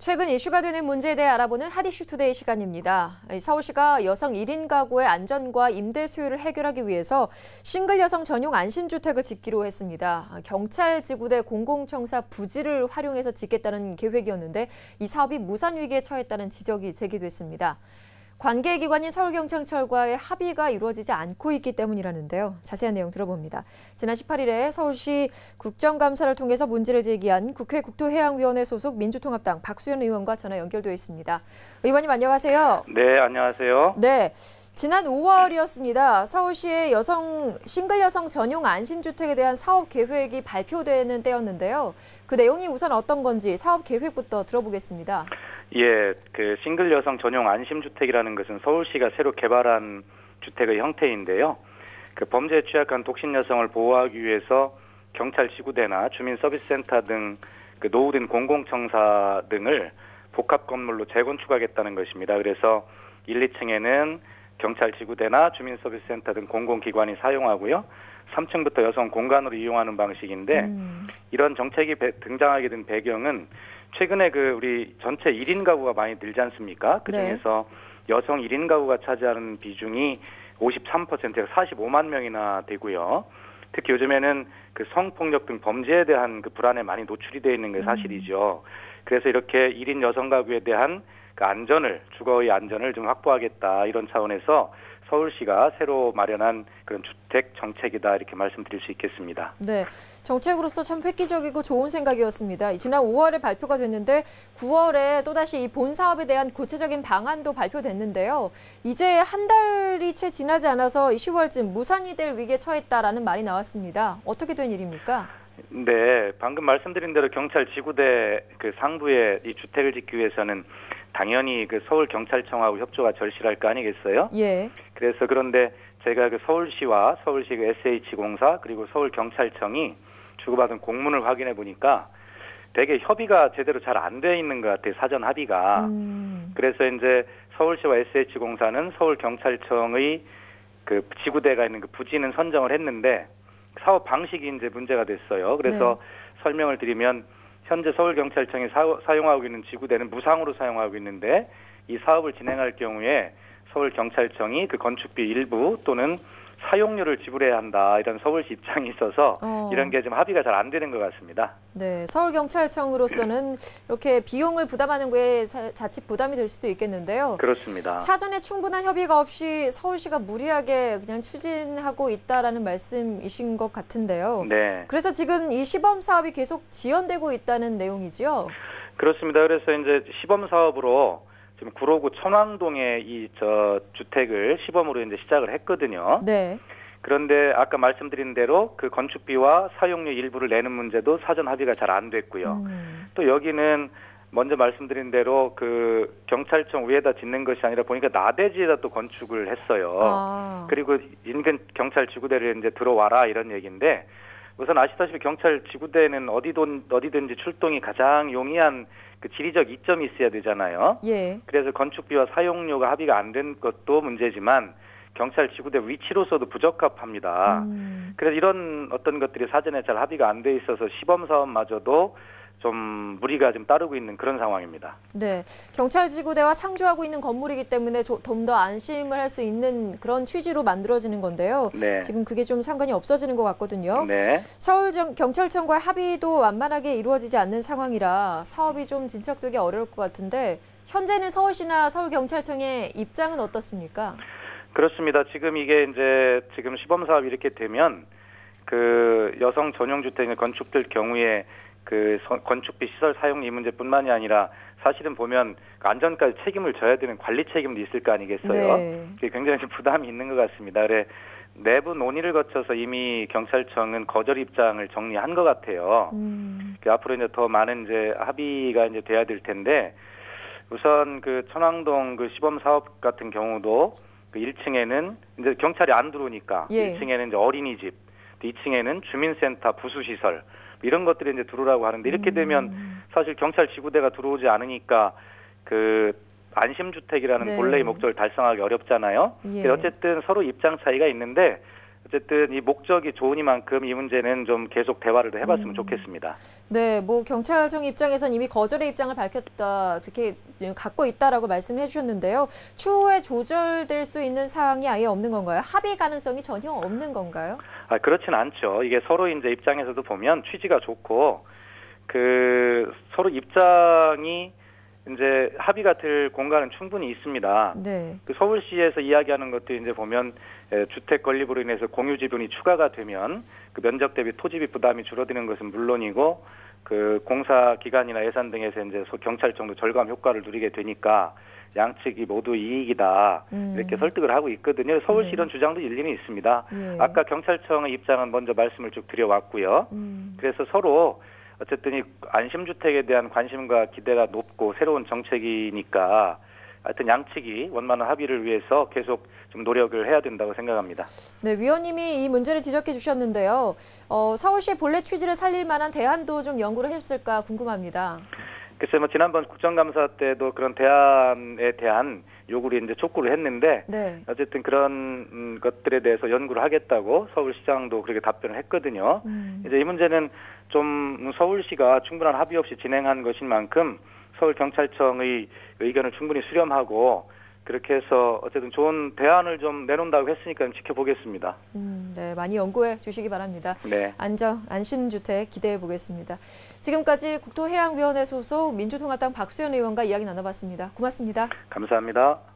최근 이슈가 되는 문제에 대해 알아보는 핫이슈 투데이 시간입니다. 서울시가 여성 1인 가구의 안전과 임대 수요를 해결하기 위해서 싱글 여성 전용 안심주택을 짓기로 했습니다. 경찰지구대 공공청사 부지를 활용해서 짓겠다는 계획이었는데 이 사업이 무산 위기에 처했다는 지적이 제기됐습니다. 관계기관인 서울경찰청과의 합의가 이루어지지 않고 있기 때문이라는데요. 자세한 내용 들어봅니다. 지난 18일에 서울시 국정감사를 통해서 문제를 제기한 국회 국토해양위원회 소속 민주통합당 박수현 의원과 전화 연결되어 있습니다. 의원님 안녕하세요. 네, 안녕하세요. 네, 지난 5월이었습니다. 서울시의 싱글 여성 전용 안심주택에 대한 사업 계획이 발표되는 때였는데요. 그 내용이 우선 어떤 건지 사업 계획부터 들어보겠습니다. 예, 그 싱글 여성 전용 안심주택이라는 것은 서울시가 새로 개발한 주택의 형태인데요. 그 범죄에 취약한 독신 여성을 보호하기 위해서 경찰 지구대나 주민 서비스센터 등 그 노후된 공공청사 등을 복합 건물로 재건축하겠다는 것입니다. 그래서 1, 2층에는 경찰 지구대나 주민 서비스센터 등 공공기관이 사용하고요. 3층부터 여성 공간으로 이용하는 방식인데 이런 정책이 등장하게 된 배경은 최근에 우리 전체 1인 가구가 많이 늘지 않습니까? 그중에서 네. 여성 1인 가구가 차지하는 비중이 53%가 45만 명이나 되고요. 특히 요즘에는 그 성폭력 등 범죄에 대한 그 불안에 많이 노출이 되어 있는 게 사실이죠. 그래서 이렇게 1인 여성 가구에 대한 그 주거의 안전을 좀 확보하겠다 이런 차원에서 서울시가 새로 마련한 그런 주택 정책이다 이렇게 말씀드릴 수 있겠습니다. 네, 정책으로서 참 획기적이고 좋은 생각이었습니다. 지난 5월에 발표가 됐는데 9월에 또다시 이 본 사업에 대한 구체적인 방안도 발표됐는데요. 이제 한 달이 채 지나지 않아서 10월쯤 무산이 될 위기에 처했다라는 말이 나왔습니다. 어떻게 된 일입니까? 네, 방금 말씀드린 대로 경찰 지구대 그 상부에 이 주택을 짓기 위해서는 당연히 그 서울경찰청하고 협조가 절실할 거 아니겠어요? 예. 그래서 그런데 제가 그 서울시와 서울시 그 SH공사 그리고 서울경찰청이 주고받은 공문을 확인해 보니까 되게 협의가 제대로 잘 안 돼 있는 것 같아요. 사전 합의가. 그래서 이제 서울시와 SH공사는 서울경찰청의 그 지구대가 있는 그 부지는 선정을 했는데 사업 방식이 이제 문제가 됐어요. 그래서 네. 설명을 드리면 현재 서울경찰청이 사용하고 있는 지구대는 무상으로 사용하고 있는데 이 사업을 진행할 경우에 서울경찰청이 그 건축비 일부 또는 사용료를 지불해야 한다 이런 서울시 입장이 있어서 이런 게 좀 합의가 잘 안 되는 것 같습니다. 네, 서울경찰청으로서는 이렇게 비용을 부담하는 게 자칫 부담이 될 수도 있겠는데요. 그렇습니다. 사전에 충분한 협의가 없이 서울시가 무리하게 그냥 추진하고 있다라는 말씀이신 것 같은데요. 네. 그래서 지금 이 시범 사업이 계속 지연되고 있다는 내용이죠. 그렇습니다. 그래서 이제 시범 사업으로 지금 구로구 천왕동에 주택을 시범으로 이제 시작을 했거든요. 네. 그런데 아까 말씀드린 대로 그 건축비와 사용료 일부를 내는 문제도 사전 합의가 잘 안 됐고요. 또 여기는 먼저 말씀드린 대로 그 경찰청 위에다 짓는 것이 아니라 보니까 나대지에다 또 건축을 했어요. 그리고 인근 경찰 지구대를 이제 들어와라 이런 얘기인데 우선 아시다시피 경찰 지구대는 어디든지 출동이 가장 용이한 그 지리적 이점이 있어야 되잖아요. 예. 그래서 건축비와 사용료가 합의가 안 된 것도 문제지만 경찰 지구대 위치로서도 부적합합니다. 그래서 이런 어떤 것들이 사전에 잘 합의가 안 돼 있어서 시범 사업마저도 좀 무리가 좀 따르고 있는 그런 상황입니다. 네, 경찰 지구대와 상주하고 있는 건물이기 때문에 좀 더 안심을 할 수 있는 그런 취지로 만들어지는 건데요. 네. 지금 그게 좀 상관이 없어지는 것 같거든요. 네. 서울경찰청과의 합의도 완만하게 이루어지지 않는 상황이라 사업이 좀 진척되기 어려울 것 같은데 현재는 서울시나 서울경찰청의 입장은 어떻습니까? 그렇습니다. 지금 이게 이제 지금 시범 사업이 이렇게 되면 그 여성 전용 주택이 건축될 경우에 그 건축비 시설 사용 이 문제뿐만이 아니라 사실은 보면 안전까지 책임을 져야 되는 관리 책임도 있을 거 아니겠어요. 네. 그게 굉장히 부담이 있는 것 같습니다. 그래 내부 논의를 거쳐서 이미 경찰청은 거절 입장을 정리한 것 같아요. 앞으로 이제 더 많은 이제 합의가 이제 돼야 될 텐데 우선 그 천왕동 그 시범 사업 같은 경우도 그 1층에는 이제 경찰이 안 들어오니까 예. 1층에는 이제 어린이집, 2층에는 주민센터, 부수시설 이런 것들이 이제 들어오라고 하는데 이렇게 되면 사실 경찰 지구대가 들어오지 않으니까 그 안심주택이라는 네. 본래의 목적을 달성하기 어렵잖아요. 예. 어쨌든 서로 입장 차이가 있는데 어쨌든 이 목적이 좋으니만큼 이 문제는 좀 계속 대화를 해봤으면 좋겠습니다. 네, 뭐 경찰청 입장에선 이미 거절의 입장을 밝혔다, 그렇게 갖고 있다라고 말씀해 주셨는데요. 추후에 조절될 수 있는 사항이 아예 없는 건가요? 합의 가능성이 전혀 없는 건가요? 그렇진 않죠. 이게 서로 이제 입장에서도 보면 취지가 좋고 서로 입장이 이제 합의가 될 공간은 충분히 있습니다. 네. 서울시에서 이야기하는 것도 이제 보면 주택 건립으로 인해서 공유 지분이 추가가 되면 그 면적 대비 토지비 부담이 줄어드는 것은 물론이고 그 공사 기간이나 예산 등에서 이제 경찰청도 절감 효과를 누리게 되니까 양측이 모두 이익이다 이렇게 설득을 하고 있거든요. 서울시 이런 주장도 일리는 있습니다. 예. 아까 경찰청의 입장은 먼저 말씀을 쭉 드려왔고요. 그래서 서로 어쨌든 이 안심주택에 대한 관심과 기대가 높고 새로운 정책이니까 하여튼 양측이 원만한 합의를 위해서 계속 좀 노력을 해야 된다고 생각합니다. 네, 위원님이 이 문제를 지적해 주셨는데요. 서울시의 본래 취지를 살릴 만한 대안도 좀 연구를 했을까 궁금합니다. 글쎄 뭐 지난번 국정감사 때도 그런 대안에 대한 요구를 이제 촉구를 했는데 네. 어쨌든 그런 것들에 대해서 연구를 하겠다고 서울시장도 그렇게 답변을 했거든요. 이제 이 문제는 좀 서울시가 충분한 합의 없이 진행한 것인 만큼 서울경찰청의 의견을 충분히 수렴하고 그렇게 해서 어쨌든 좋은 대안을 좀 내놓는다고 했으니까 지켜보겠습니다. 네, 많이 연구해 주시기 바랍니다. 네. 안심주택 기대해 보겠습니다. 지금까지 국토해양위원회 소속 민주통합당 박수현 의원과 이야기 나눠봤습니다. 고맙습니다. 감사합니다.